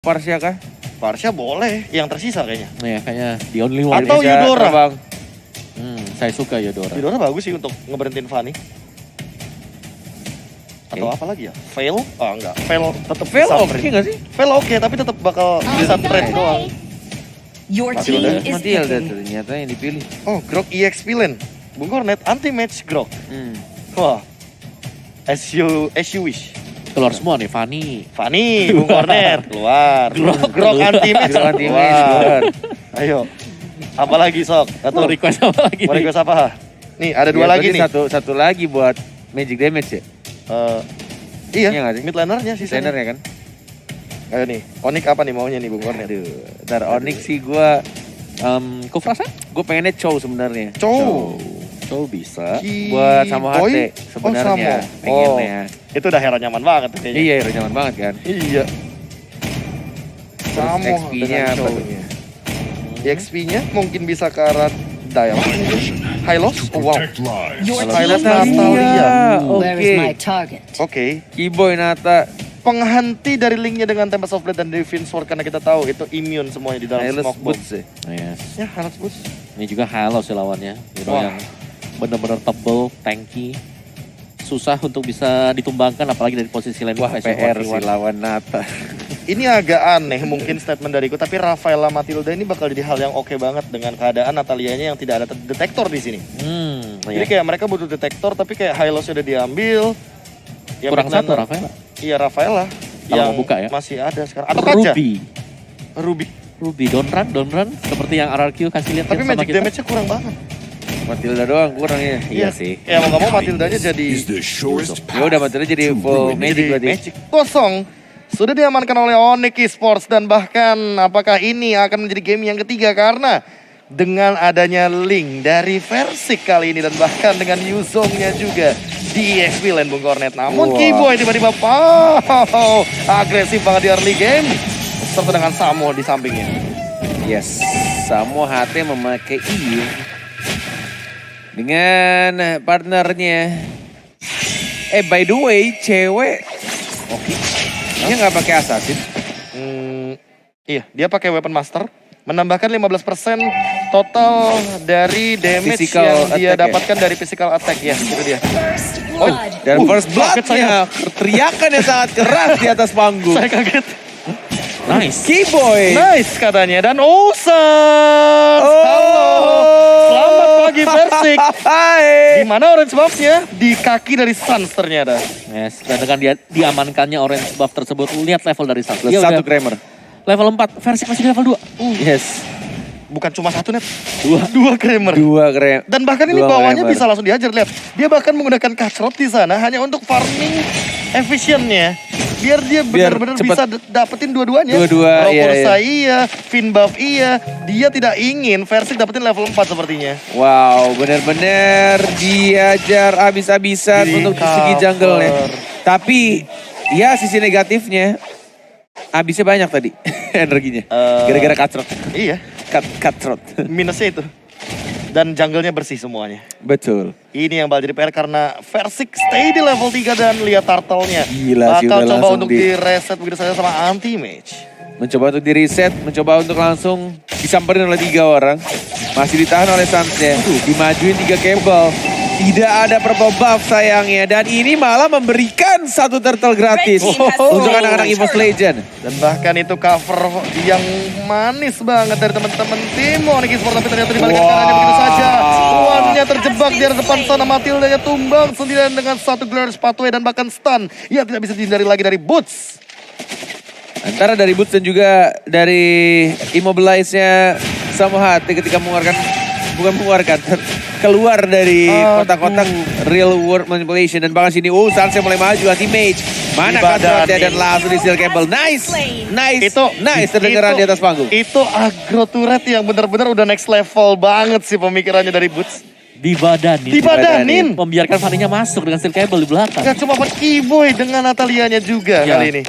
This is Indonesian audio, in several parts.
Parsia kah? Parsia boleh, yang tersisa kayaknya. Iya, kayaknya the only one Atau bisa Eudora. terbang. Saya suka Eudora. Eudora bagus sih untuk ngeberhentiin Fanny. Atau apa lagi ya? Fail? Ah enggak, Fail tetap Fail bisa oke nggak sih? Fail oke, tapi tetap bakal bisa trade doang. Your Matilda. team is Matilda picking. ternyata yang dipilih. Oh, Grok EXP lane. Bung Cornet anti-match Grok. Wah. As you wish. Keluar semua nih, Fanny. Fanny, Bung Cornet keluar. Grok anti-match Grok anti-match, keluar. Ayo. Apa lagi sok? Mau request apa lagi? Mau nih? request apa? Nih, ada dua Ya, lagi berarti nih. Satu lagi buat magic damage ya? Iya, Iya nggak sih? mid lanernya sih. Trainer ya kan? Ayo nih, Onyx apa nih maunya nih Bung Cornet? Aduh, ntar Onyx sih gue... Kufrasa? Gue pengennya Chow sebenarnya. Chow. Chow bisa. Ki- Buat Samo Boy? Hate sebenarnya. Samo. Pengennya. Itu udah hero nyaman banget tuh kayaknya. Iya, nyaman banget kan? Iya. Samo XP-nya dengan apa tuh? Chow-nya. XP-nya mungkin bisa ke arah Dial. Hylos? Oh, wow. Your Silent team is Natalia. Where is my Oke. target? Oke. Keyboy Nata. Penghenti dari linknya dengan Tempest of Blade dan Divine Sword karena kita tahu itu immune semuanya di dalam Hylos smoke bomb. Boots ya? Yes. Ya, Hylos Boots. Ini juga Hylos ya lawannya. Hero Wah. yang bener-bener tebel, tanky. Susah untuk bisa ditumbangkan apalagi dari posisi lane. Wah, PR sih lawan Nata. Ini agak aneh mungkin statement dariku, tapi Rafaela Matilda ini bakal jadi hal yang oke banget dengan keadaan Natalianya yang tidak ada detektor di sini. Jadi kayak mereka butuh detektor tapi kayak Hylos udah diambil. Ya, kurang mid satu laner- Rafaela. Iya Rafaela Kalau yang mau buka ya. masih ada sekarang. Atau Kaja? Ruby. Ruby. Don't run. Seperti yang RRQ kasih lihat Tapi sama magic kita. damage-nya kurang banget. Matilda doang kurang ya. Iya sih. Ya mau gak mau Matildanya jadi Ya udah Matilda jadi full magic berarti. magic. Kosong. Sudah diamankan oleh Onyx Esports dan bahkan apakah ini akan menjadi game yang ketiga karena dengan adanya link dari Versik kali ini dan bahkan dengan Yuzongnya juga di EXP lane Bung Cornet. Namun Wah. Keyboy tiba-tiba agresif banget di early game serta dengan Samo di sampingnya. Yes. Samo HT memakai EU dengan partnernya. By the way, cewek oke. Dia nggak pakai assassin. Iya, dia pakai Weapon Master menambahkan 15% total dari damage Physical yang dia attack ya? dapatkan dari physical attack ya, itu dia. Blood. Dan first kaget saya. blood-nya teriakan yang sangat keras di atas panggung. Saya kaget. Nice. Keyboy. Nice katanya dan Osan. Halo. Selamat pagi Versik. Hai. Di mana orange buff-nya? Di kaki dari Suns ternyata. Yes. Dan dengan dia diamankannya orange buff tersebut, lihat level dari Suns. Plus Dia satu udah Kramer. level 4, versi masih di level 2. Yes. Bukan cuma satu net, Dua. dua Kramer. Dua Kramer. Dan bahkan ini Dua bawahnya Kramer. bisa langsung dihajar, lihat. Dia bahkan menggunakan Cutthroat di sana hanya untuk farming efisiennya. Biar dia Biar benar-benar cepet. bisa dapetin dua-duanya. Dua-dua, Rock iya, Ursa iya, Fin buff iya. Dia tidak ingin Versik dapetin level 4 sepertinya. Wow, benar-benar diajar abis-abisan Di untuk segi cover. jungle-nya. Tapi ya sisi negatifnya abisnya banyak tadi energinya. Gara-gara cutthroat. Iya, Cutthroat. minusnya itu. Dan jungle-nya bersih semuanya. Betul. Ini yang bakal jadi PR karena Versik stay di level 3 dan lihat turtle-nya. Gila sih, Bakal udah coba langsung untuk di-reset begitu saja sama anti-mage. Mencoba untuk di-reset, mencoba untuk langsung disamperin oleh 3 orang. Masih ditahan oleh Suns-nya. Dimajuin 3 kabel. Tidak ada purple buff sayangnya. Dan ini malah memberikan satu turtle gratis. Red team has Untuk slain anak-anak the EVOS turtle. Legend. Dan bahkan itu cover yang manis banget dari teman-teman tim Onyx Esports, tapi ternyata dibalikan Wow. caranya begitu saja. Uannya terjebak di depan sana, Matildanya tumbang sendirian dengan satu glorious pathway dan bahkan stun. Ia tidak bisa dihindari lagi dari Boots. Antara dari Boots dan juga dari Immobilize-nya Samo Hate ketika keluar dari Aduh. kotak-kotak real world manipulation. Dan bahkan sini, Sansnya mulai maju anti-mage. Mana Ibadani. Cutthroat dan langsung di steel cable. Nice, nice terdengaran di atas panggung. Itu aggro turret yang benar-benar udah next level banget sih pemikirannya dari Boots. Dibadanin. Dibadanin. Membiarkan Fanny-nya masuk dengan steel cable di belakang. Gak cuma Keyboy dengan Natalianya juga Ya. kali ini.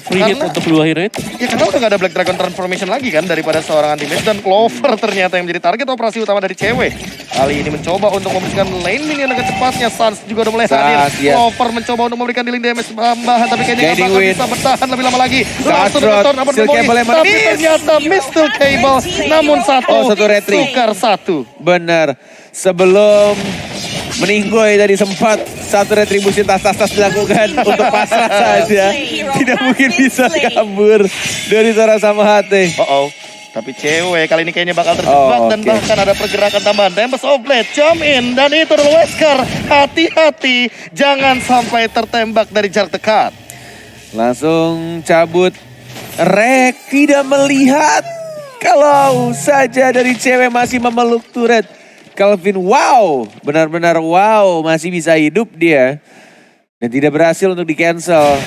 Free hit untuk blue hero itu. Ya karena udah gak ada Black Dragon Transformation lagi kan daripada seorang anti-mage. Dan Clover ternyata yang menjadi target operasi utama dari cewek. Kali ini mencoba untuk memberikan lane minion dengan cepatnya. Sans juga udah mulai hadir. ya. Clover mencoba untuk memberikan dealing damage tambahan. Tapi kayaknya gak Guiding bakal Wind. bisa bertahan lebih lama lagi. Langsung Rod, return apa Steel Cable yang tapi miss. ternyata miss Steel Cable. Namun satu retri. tukar satu. Benar. Sebelum meninggoy tadi sempat satu retribusi tas-tas dilakukan untuk pasrah saja. Tidak mungkin bisa kabur dari seorang sama hati. Tapi cewek kali ini kayaknya bakal terjebak dan oke. bahkan ada pergerakan tambahan. Tempest of Blade, jump in, dan itu adalah Wesker. Hati-hati, jangan sampai tertembak dari jarak dekat. Langsung cabut. Rek tidak melihat. Kalau saja dari cewek masih memeluk turret. Calvin wow, benar-benar wow, masih bisa hidup dia. Dan tidak berhasil untuk di-cancel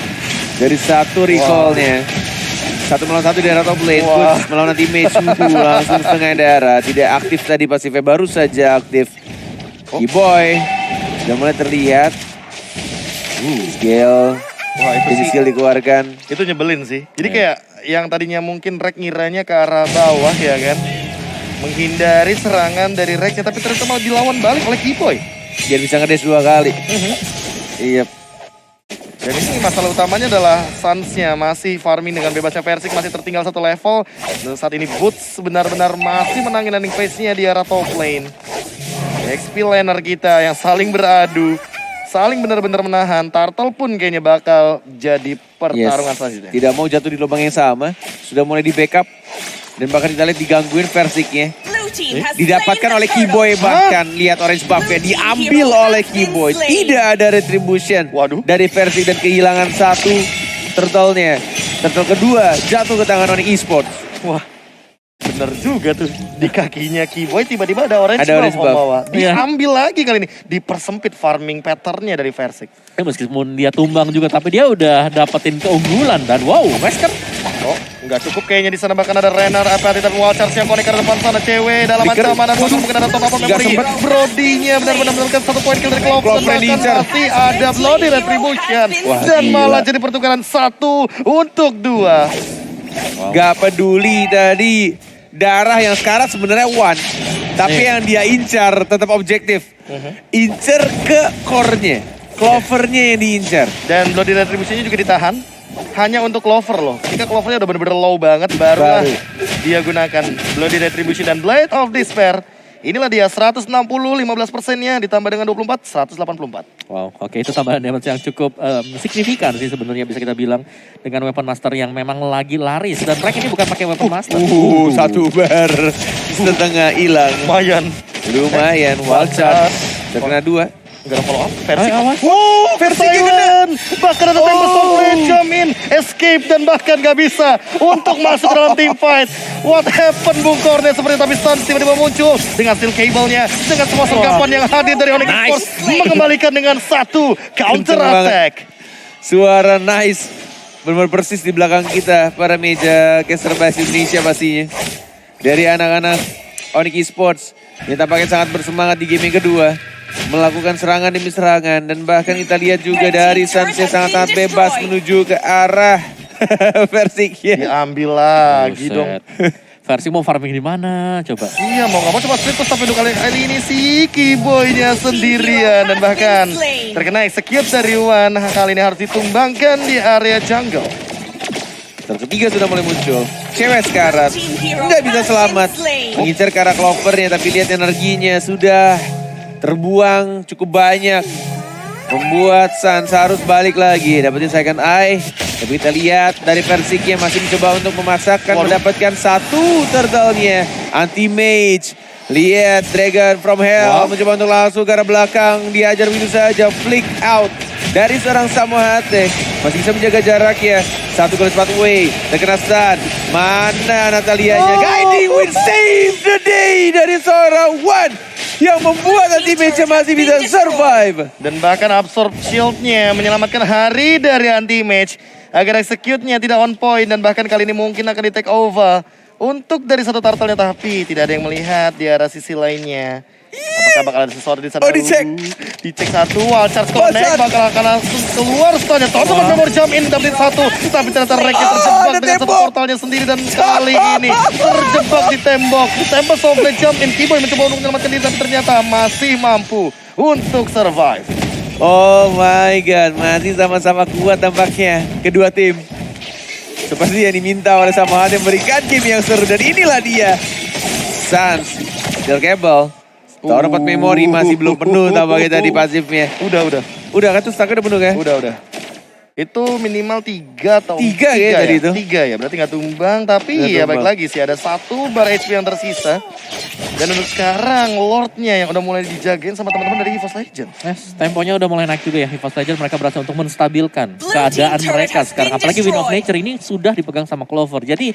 dari satu recall-nya. 1 melawan 1 di arah top lane, push melawan anti-mage, langsung setengah darah. Tidak aktif tadi pasifnya, baru saja aktif. Keyboy, sudah mulai terlihat. Skill, Itu skill dikeluarkan. itu nyebelin sih. Jadi kayak yang tadinya mungkin Rek ngiranya ke arah bawah ya kan. Menghindari serangan dari Reknya, tapi ternyata malah dilawan balik oleh Keyboy. Biar bisa ngedes 2 kali. Iya. Dan ini masalah utamanya adalah Suns-nya masih farming dengan bebasnya Versik, masih tertinggal 1 level. Dan saat ini Boots benar-benar masih menangin landing phase-nya di arah top lane. XP laner kita yang saling beradu, saling benar-benar menahan. Turtle pun kayaknya bakal jadi pertarungan selanjutnya. Tidak mau jatuh di lubang yang sama. Sudah mulai di backup. Dan bahkan kita lihat digangguin Versiknya. Didapatkan oleh Keyboy bahkan. Lihat orange buff-nya diambil oleh Keyboy. Tidak ada retribution dari Versik dan kehilangan 1 turtle-nya. Turtle kedua jatuh ke tangan Onyx Esports. Wah, bener juga tuh. Di kakinya Keyboy tiba-tiba ada orange buff. buff. Diambil lagi kali ini. Dipersempit farming pattern-nya dari Versik. Meskipun dia tumbang juga, tapi dia udah dapetin keunggulan. Dan wow, Wesker. Oh, nggak cukup kayaknya di sana, bahkan ada Renner, tapi wild charge yang connect ke depan sana. Cewek dalam ancaman dan bahkan mungkin ada top up yang pergi. Brody-nya benar-benar mendapatkan 1 poin kill dari Clover. Dan bahkan masih ada Bloody Retribution. Dan malah jadi pertukaran 1 untuk 2. Gak peduli tadi darah yang sekarang sebenarnya one. Tapi yang dia incar tetap objektif. Incar ke core-nya. Clover-nya yang diincar. Dan Bloody Retribution-nya juga ditahan. Hanya untuk Clover loh. Jika Clover-nya udah bener-bener low banget, barulah dia gunakan Bloody Retribution dan Blade of Despair. Inilah dia 160, 15%-nya ditambah dengan 24, 184. Wow, oke, itu tambahan damage yang cukup signifikan sih sebenarnya bisa kita bilang. Dengan Weapon Master yang memang lagi laris. Dan Rek ini bukan pakai Weapon Master. 1 bar setengah hilang. Lumayan, wild charge. Terkena 2. Gak ada follow up. Versi. Versi Silent. Bahkan ada Tempest of Blade, jump in, escape, dan bahkan gak bisa untuk masuk ke dalam team fight. What happened Bung Kornet seperti, tapi Suns tiba-tiba muncul dengan steel cable-nya, dengan semua sergapan yang hadir dari Onyx Esports, mengembalikan dengan 1 counter attack. Suara nice. Benar persis di belakang kita para meja caster Bass Indonesia pastinya. Dari anak-anak Onyx Esports yang tampaknya sangat bersemangat di game yang kedua. Melakukan serangan demi serangan. Dan bahkan kita lihat juga dari Suns yang sangat-sangat bebas menuju ke arah Versiknya. Diambil lagi dong. Versi mau farming di mana? Coba. Iya, mau gak mau coba split, tapi untuk kali ini si Keyboy-nya sendirian. Dan bahkan terkena execute dari Wan. Kali ini harus ditumbangkan di area jungle. Ketiga sudah mulai muncul. Cewek sekarang nggak bisa selamat. Mengincar ke arah Clover-nya, tapi lihat energinya sudah terbuang cukup banyak. Membuat Suns harus balik lagi. Dapetin second eye. Tapi kita lihat dari Versiknya masih mencoba untuk memasakkan. Mendapatkan 1 turtle-nya. Anti-mage. Lihat Dragon from Hell. Mencoba untuk langsung ke arah belakang. Diajar begitu saja. Flick out. Dari seorang Samohate. Masih bisa menjaga jaraknya. 1 kali spot away. Terkena stun. Mana Natalianya? Guiding Wind save the day dari seorang Wan. Yang membuat anti-mage masih bisa survive. Dan bahkan absorb shield-nya menyelamatkan hari dari anti-mage. Agar execute-nya tidak on point. Dan bahkan kali ini mungkin akan di take over. Untuk dari 1 turtle-nya, tapi tidak ada yang melihat di arah sisi lainnya. Apakah Apakah bakal ada sesuatu di sana? Oh, dicek. Dicek satu, wild charge connect, Bosan. bakal akan langsung keluar setelahnya. Teman-teman memory jump in, dapetin satu. Tapi ternyata Reki terjebak ada dengan satu tembok. portalnya sendiri. Dan kali ini terjebak di tembok. Tempest of Blade jump in, Kiboy mencoba untuk menyelamatkan diri. Tapi ternyata masih mampu untuk survive. Oh my god, masih sama-sama kuat tampaknya kedua tim. Seperti yang diminta oleh Samoa yang memberikan game yang seru. Dan inilah dia, Sans, Steel Cable. Tahun 4 memori masih belum penuh tampaknya tadi pasifnya. Udah. Udah kan tuh stacknya udah penuh kan? Udah. Itu minimal 3 atau Tiga ya tadi itu? 3 ya, berarti nggak tumbang. Tapi Nggak ya tumbang. baik lagi sih, ada 1 bar HP yang tersisa. Dan untuk sekarang Lordnya yang udah mulai dijagain sama teman-teman dari EVOS Legend. Yes, temponya udah mulai naik juga ya. EVOS Legends mereka berhasil untuk menstabilkan keadaan mereka sekarang. Apalagi Wind of Nature ini sudah dipegang sama Clover. Jadi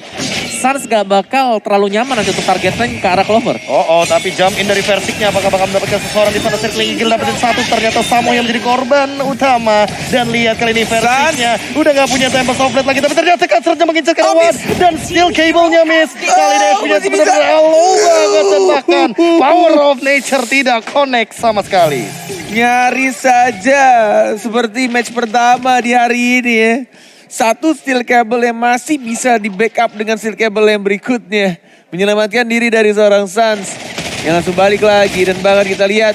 Suns gak bakal terlalu nyaman nanti untuk target rank ke arah Clover. Oh, tapi jump in dari Versiknya, apakah bakal mendapatkan seseorang di sana? Circling Eagle dapetin 1, ternyata Samo yang menjadi korban utama. Dan lihat kali ini Versiknya udah gak punya Tempest of Blade lagi, tapi ternyata Cutter-nya mengincar kawan. Dan Steel Cable-nya miss. Kali ini punya masih sebenarnya bisa. low banget, dan bahkan Power of Nature tidak connect sama sekali. Nyaris saja seperti match pertama di hari ini ya. Satu Steel Cable yang masih bisa di backup dengan Steel Cable yang berikutnya. Menyelamatkan diri dari seorang Suns yang langsung balik lagi. Dan bahkan kita lihat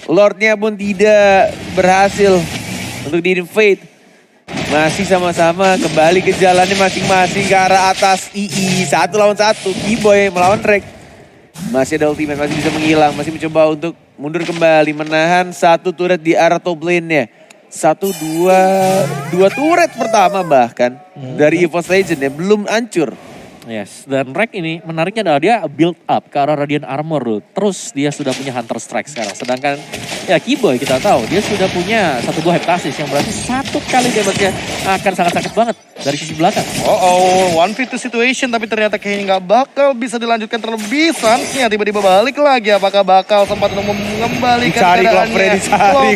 Lordnya pun tidak berhasil untuk di-invade. Masih sama-sama kembali ke jalannya masing-masing ke arah atas. II 1 lawan 1. Kiboy melawan Rek. Masih ada ultimate, masih bisa menghilang, masih mencoba untuk mundur kembali, menahan satu turret di arah top lane-nya. 2 turret pertama bahkan dari EVOS Legend ya, belum hancur. Yes, dan Rek ini menariknya adalah dia build up ke arah Radiant Armor dulu. Terus dia sudah punya Hunter Strike sekarang. Sedangkan ya Kiboy kita tahu dia sudah punya 1 buah Heptasis yang berarti 1 kali damage-nya akan sangat sakit banget dari sisi belakang. 1v2 situation, tapi ternyata kayaknya nggak bakal bisa dilanjutkan terlebih. Sunsnya tiba-tiba balik lagi, apakah bakal sempat untuk mengembalikan Dicari keadaannya?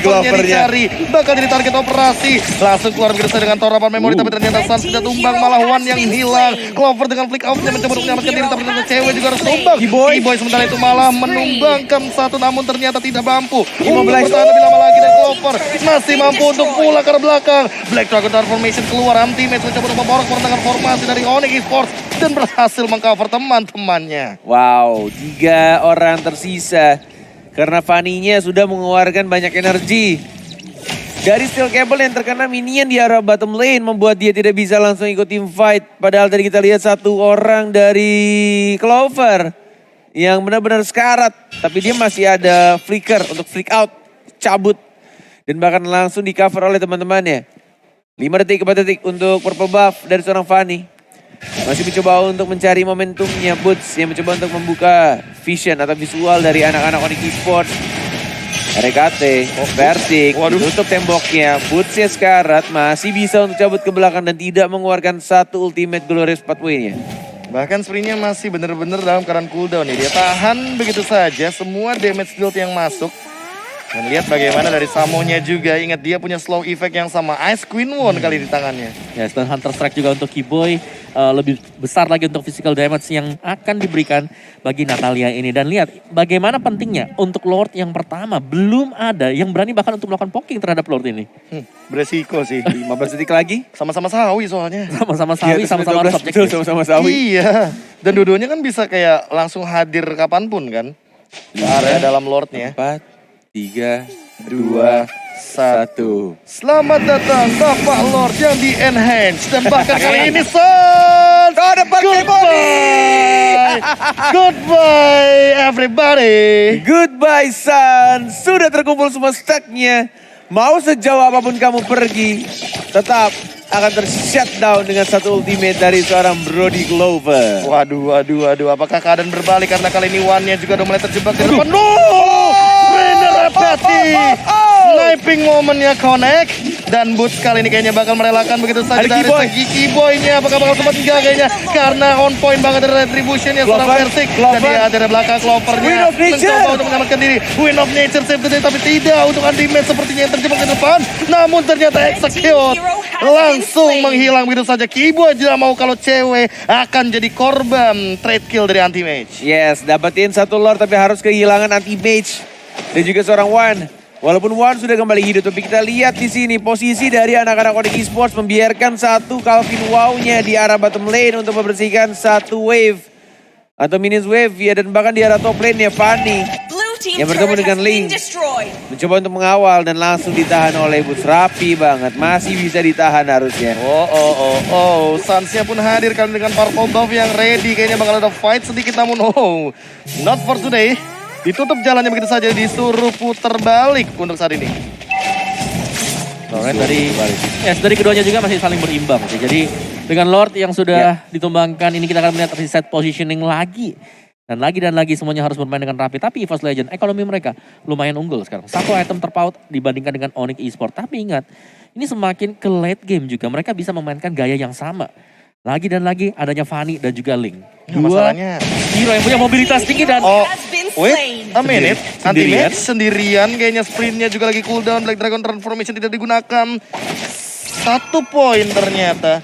Clovernya. Dicari, bakal jadi target operasi. Langsung keluar begitu saja dengan torapan memori, tapi ternyata Suns tidak tumbang, malah One yang hilang. Clover dengan flick out-nya mencoba untuk menyelamatkan diri, tapi ternyata cewek juga harus tumbang. Kiboy sementara itu malah menumbangkan 1, namun ternyata tidak mampu untuk bertahan lebih lama lagi. Dan Clover masih mampu untuk pulang ke belakang. Black Dragon Transformation keluar, Anti-Match mencoba untuk memborok pertengahan formasi dari Onyx Esports dan berhasil mengcover teman-temannya. Wow, 3 orang tersisa karena Fanny-nya sudah mengeluarkan banyak energi. Dari Steel Cable yang terkena minion di arah bottom lane membuat dia tidak bisa langsung ikut team fight. Padahal tadi kita lihat 1 orang dari Clover yang benar-benar sekarat. Tapi dia masih ada flicker untuk flick out, cabut. Dan bahkan langsung di cover oleh teman-temannya. 5 detik 4 detik untuk purple buff dari seorang Fanny. Masih mencoba untuk mencari momentumnya Boots yang mencoba untuk membuka vision atau visual dari anak-anak Onyx Esports. RKT, Versik, tutup temboknya. Bootsnya sekarat, masih bisa untuk cabut ke belakang dan tidak mengeluarkan 1 ultimate glorious pathway-nya. Bahkan sprintnya masih benar-benar dalam keadaan cooldown nih. Dia tahan begitu saja semua damage dealt yang masuk. Dan lihat bagaimana dari Samonya juga. Ingat dia punya slow effect yang sama Ice Queen One kali di tangannya. Yes, dan Hunter Strike juga untuk Kiboy lebih besar lagi untuk physical damage yang akan diberikan bagi Natalia ini. Dan lihat bagaimana pentingnya untuk Lord yang pertama. Belum ada yang berani bahkan untuk melakukan poking terhadap Lord ini. Beresiko sih. 15 detik lagi. Sama-sama sawi soalnya. Sama-sama sawi, sama-sama harus betul, objektif. sama-sama sawi. Iya. Dan dua-duanya kan bisa kayak langsung hadir kapanpun kan. Ke area dalam Lordnya. 4, 3, 2, 1. 1. Selamat datang Bapak Lord yang di-enhance. Dan bahkan kali ini Sun. Oh, dapat Goodbye. Goodbye everybody. Goodbye Sun. Sudah terkumpul semua stacknya. Mau sejauh apapun kamu pergi, tetap akan ter-shutdown dengan 1 ultimate dari seorang Brody Clover. Waduh. Apakah keadaan berbalik karena kali ini One-nya juga udah mulai terjebak di depan. No! Rainer Apathy. Sniping momennya connect. Dan Boots kali ini kayaknya bakal merelakan begitu saja Ada dari Kiboy. segi Kiboy-nya. Apakah bakal sempat enggak kayaknya. Karena on point banget dari retribution-nya seorang Clover, Versik. Clover. Dan dia ada di belakang Clover-nya. Wind of Nature. Mencoba untuk menyelamatkan diri. Wind of Nature save the day. Tapi tidak untuk Anti-Match sepertinya yang terjebak di depan. Namun ternyata execute. Langsung menghilang begitu saja. Kiboy tidak mau kalau cewek akan jadi korban trade kill dari Anti-Match. Yes, dapetin 1 Lord tapi harus kehilangan anti-mage. dan juga seorang Wan. Walaupun Wan sudah kembali hidup, tapi kita lihat di sini posisi dari anak-anak Onyx Esports membiarkan satu Calvin Wow-nya di arah bottom lane untuk membersihkan satu wave atau minions wave ya, dan bahkan di arah top lane-nya Fanny Blue team yang bertemu turret dengan has Ling. been destroyed. Mencoba untuk mengawal dan langsung ditahan oleh Boots. Rapi banget, masih bisa ditahan harusnya. Suns-nya pun hadir kali dengan purple buff yang ready. Kayaknya bakal ada fight sedikit, namun not for today. Ditutup jalannya begitu saja, disuruh putar balik untuk saat ini. Lord dari keduanya juga masih saling berimbang sih. Jadi dengan Lord yang sudah ditumbangkan, ini kita akan melihat reset positioning lagi. Dan lagi semuanya harus bermain dengan rapi. Tapi EVOS Legends, ekonomi mereka lumayan unggul sekarang. Satu item terpaut dibandingkan dengan Onyx Esports. Tapi ingat, ini semakin ke late game juga mereka bisa memainkan gaya yang sama. Lagi adanya Fanny dan juga Ling. Masalahnya hero yang punya mobilitas tinggi dan wait a minute, anti-match sendirian, kayaknya sprintnya juga lagi cooldown, Black Dragon Transformation tidak digunakan. 1 poin ternyata,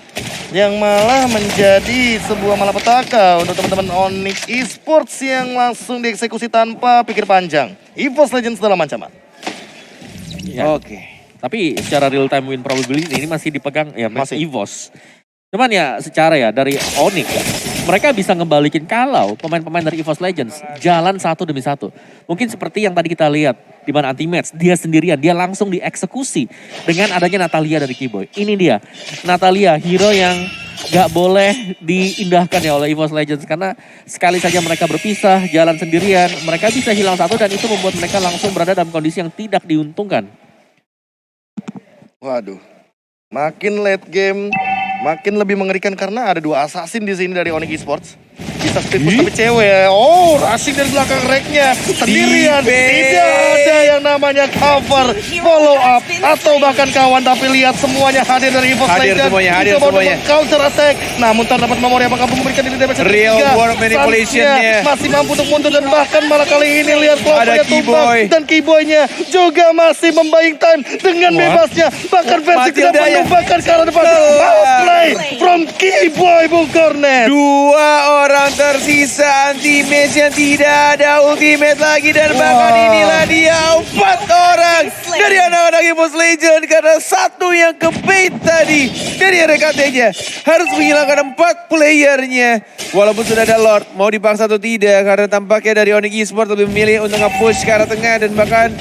yang malah menjadi sebuah malapetaka untuk teman-teman Onyx Esports yang langsung dieksekusi tanpa pikir panjang. EVOS Legends dalam ancaman. Ya. Oke. Tapi secara real time win probability ini masih dipegang ya Masih. EVOS. Cuman ya secara ya dari Onyx mereka bisa ngebalikin kalau pemain-pemain dari EVOS Legends jalan satu demi satu. Mungkin seperti yang tadi kita lihat di mana anti-match dia sendirian, dia langsung dieksekusi dengan adanya Natalia dari Keyboy. Ini dia Natalia, hero yang gak boleh diindahkan ya oleh EVOS Legends karena sekali saja mereka berpisah jalan sendirian, mereka bisa hilang satu dan itu membuat mereka langsung berada dalam kondisi yang tidak diuntungkan. Waduh, makin late game, makin lebih mengerikan karena ada 2 assassin di sini dari Onyx Esports. Bisa split push tapi cewek ya. Rushing dari belakang racknya sendirian. Tidak ada yang namanya cover, follow up atau bahkan kawan. Tapi lihat semuanya hadir dari EVOS Hadir Legends. semuanya, hadir Dicoba semuanya. untuk counter attack. Namun terdapat memori apakah memberikan ini damage Real ketiga. world manipulation-nya. Suns-nya masih mampu untuk mundur dan bahkan malah kali ini lihat Ada Clover-nya tumbang. Keyboy. Dan Keyboy-nya juga masih membaying time dengan bebasnya. Bahkan versi tidak Matilda ya. menumbangkan ke arah depan. House play from Keyboy, Bung Kornet. 2 orang tersisa anti-match yang tidak ada ultimate lagi, dan bahkan inilah dia 4 orang dari anak-anak EVOS Legends karena satu yang kebait tadi dari RKT-nya harus menghilangkan 4 playernya. Walaupun sudah ada Lord, mau dipaksa atau tidak karena tampaknya dari Onyx Esports lebih memilih untuk nge-push ke arah tengah dan bahkan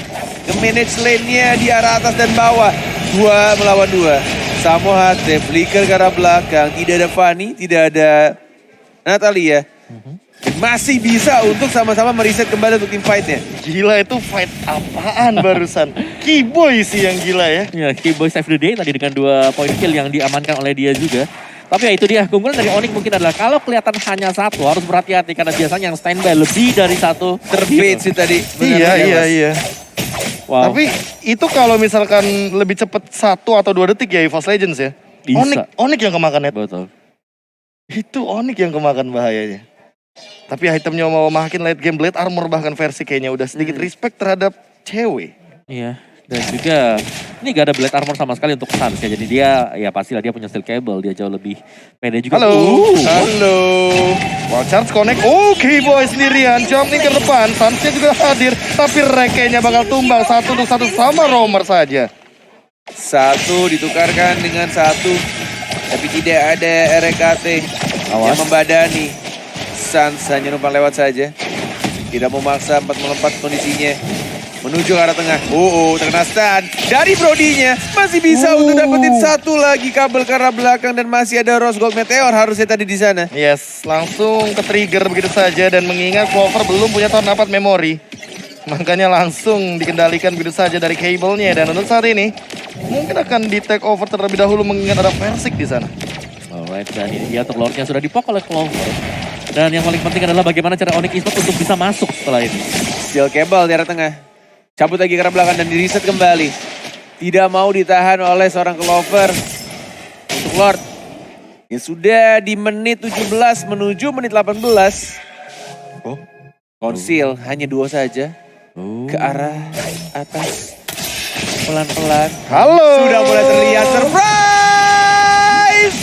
nge-manage lane-nya di arah atas dan bawah. 2 melawan 2. Samo Hate, flicker ke arah belakang, tidak ada Fanny, tidak ada Natalia. Dan masih bisa untuk sama-sama mereset kembali untuk tim fight-nya. Gila, itu fight apaan barusan? Keyboy sih yang gila ya. Ya, Keyboy save the day tadi dengan 2 poin kill yang diamankan oleh dia juga. Tapi ya itu dia, keunggulan dari Onyx mungkin adalah kalau kelihatan hanya satu harus berhati-hati karena biasanya yang standby lebih dari satu. Terbait sih tadi. Iya. Wow. Tapi itu kalau misalkan lebih cepet 1 atau 2 detik ya EVOS Legends ya. Bisa. Onyx yang kemakan net. Betul. Itu Onyx yang kemakan bahayanya. Tapi itemnya mau makin late game, Blade Armor bahkan versi kayaknya udah sedikit respect terhadap cewek. Iya. Dan juga ini gak ada Blade Armor sama sekali untuk Suns ya. Jadi dia ya pastilah dia punya steel cable, dia jauh lebih pede juga. Halo. Wild Charge connect. Keyboy sendirian jumping ke depan. Suns-nya juga hadir, tapi rekenya bakal tumbang 1 untuk 1 sama Romer saja. 1 ditukarkan dengan 1, tapi tidak ada RKT yang membadani. Suns hanya numpang lewat saja. Tidak memaksa 4 melompat kondisinya. Menuju ke arah tengah. Terkena stun dari Brody-nya. Masih bisa untuk dapetin 1 lagi kabel ke arah belakang. Dan masih ada Rose Gold Meteor harusnya tadi di sana. Yes, langsung ke trigger begitu saja. Dan mengingat Clover belum punya tornapat memori, makanya langsung dikendalikan begitu saja dari cable-nya. Dan untuk saat ini mungkin akan di take over terlebih dahulu mengingat ada Versik di sana. Alright, dan ini dia untuk Lord-nya sudah dipok oleh Clover. Dan yang paling penting adalah bagaimana cara Onyx Esports untuk bisa masuk setelah ini. Steel cable di arah tengah. Cabut lagi ke arah belakang dan di-reset kembali. Tidak mau ditahan oleh seorang Clover. Untuk Lord. Yang sudah di menit 17 menuju menit 18. Konsil hanya 2 saja. Ke arah atas. Pelan-pelan. Halo. Sudah mulai terlihat surprise.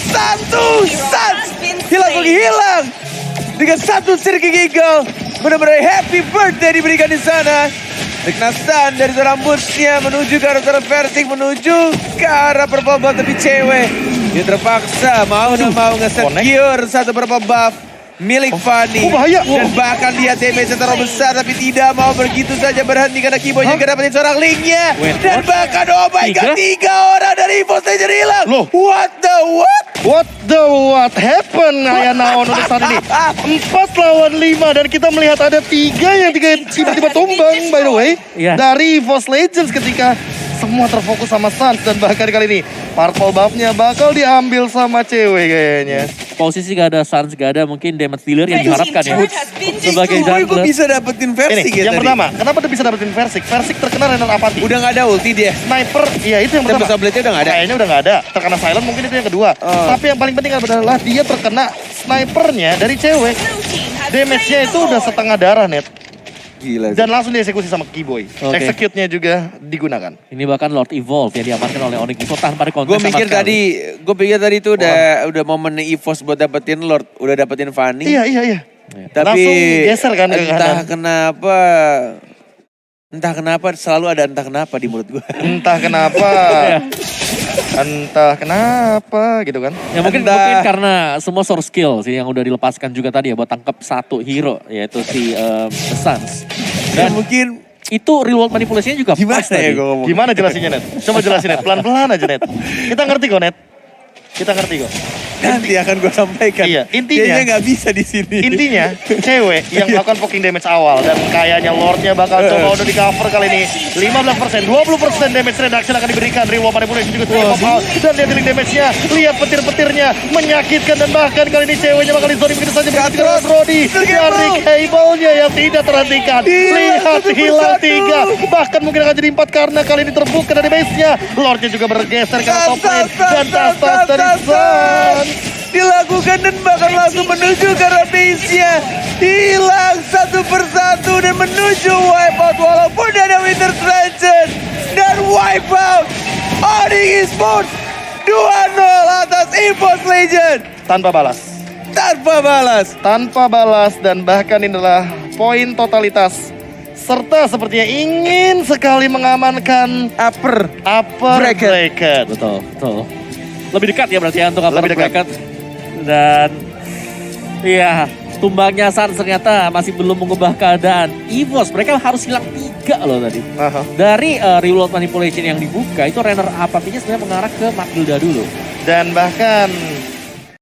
Suns hilang menghilang. Dengan 1 Sirking Eagle. Benar-benar happy birthday diberikan di sana. Kena stun dari seorang Boots-nya menuju ke arah seorang Versik, menuju ke arah purple buff tapi cewek. Dia terpaksa mau nggak mau nge-secure satu purple buff milik Fanny. bahaya. Dan bahkan dia damage terlalu besar tapi tidak mau begitu saja berhenti karena Kiboy juga dapetin seorang linknya. Dan bahkan oh my god, 3 orang dari EVOS Legend hilang. Loh. What the what? What happened Ayah Naon untuk saat ini? 4 lawan 5 dan kita melihat ada 3 yang tiba-tiba tumbang by the way. Iya. Dari EVOS Legends ketika semua terfokus sama Suns dan bahkan kali ini purple buff-nya bakal diambil sama cewek kayaknya. Posisi gak ada Suns, gak ada mungkin damage dealer yang diharapkan ya. Sebagai Kiboy kok jungler. bisa dapetin Ini Versik ya yang tadi? pertama, kenapa dia bisa dapetin Versik? Versik terkena Renal Apathy. Udah gak ada ulti dia. Sniper, iya itu yang pertama. Tempest Blade-nya udah gak ada. Kayaknya udah gak ada. Terkena silent mungkin itu yang kedua. Tapi yang paling penting adalah dia terkena snipernya dari cewek. Damage-nya itu udah setengah darah net. Gila sih. Dan langsung dieksekusi sama Kiboy. Oke. Execute-nya juga digunakan. Ini bahkan Lord Evolve yang diamankan oleh Onyx Evolve tanpa dikontak Gue sama pikir sekali. tadi itu udah momen EVOS buat dapetin Lord, udah dapetin Fanny. Iya. Tapi Langsung geser kan ke kanan. entah kenapa selalu ada entah kenapa di mulut gue. Entah kenapa. Entah kenapa gitu kan. Ya mungkin Entah. karena semua source skill sih yang udah dilepaskan juga tadi ya buat tangkap satu hero yaitu si The Suns. Dan Dan mungkin itu real-world manipulasinya juga gimana pas ya tadi. gue ngomong? Gimana jelasinnya Net? Coba jelasin Net. Pelan-pelan aja Net. Kita ngerti kok Net. Kita ngerti kok. Nanti akan gue sampaikan. Iya, intinya- Kayaknya nggak bisa di sini. Intinya cewek yang melakukan poking damage awal dan kayaknya Lordnya bakal coba udah di cover kali ini 15%, 20% damage reduction akan diberikan. Reward manipulation juga sudah pop out dan dia dealing damage-nya. Lihat petir-petirnya menyakitkan dan bahkan kali ini ceweknya bakal dizoning begitu saja berarti dengan Brody dari cable-nya yang tidak terhentikan. Lihat hilang 3 bahkan mungkin akan jadi 4 karena kali ini terbuka dari base-nya. Lordnya juga bergeser ke arah top lane dan tas-tas dari Sun. Dilakukan dan bahkan langsung menuju ke arah base-nya. Hilang satu persatu dan menuju wipeout walaupun ada Winter Stranger. Dan wipeout Onyx Esports 2-0 atas EVOS Legend. Tanpa balas. Tanpa balas dan bahkan ini adalah poin totalitas serta sepertinya ingin sekali mengamankan Upper bracket. Betul. Lebih dekat ya berarti ya untuk upper Lebih dekat. bracket. Dan iya, tumbangnya Suns ternyata masih belum mengubah keadaan EVOS. Mereka harus hilang 3 loh tadi. Aha. Dari reload manipulation yang dibuka itu runner apatinya sebenarnya mengarah ke Matilda dulu. Dan bahkan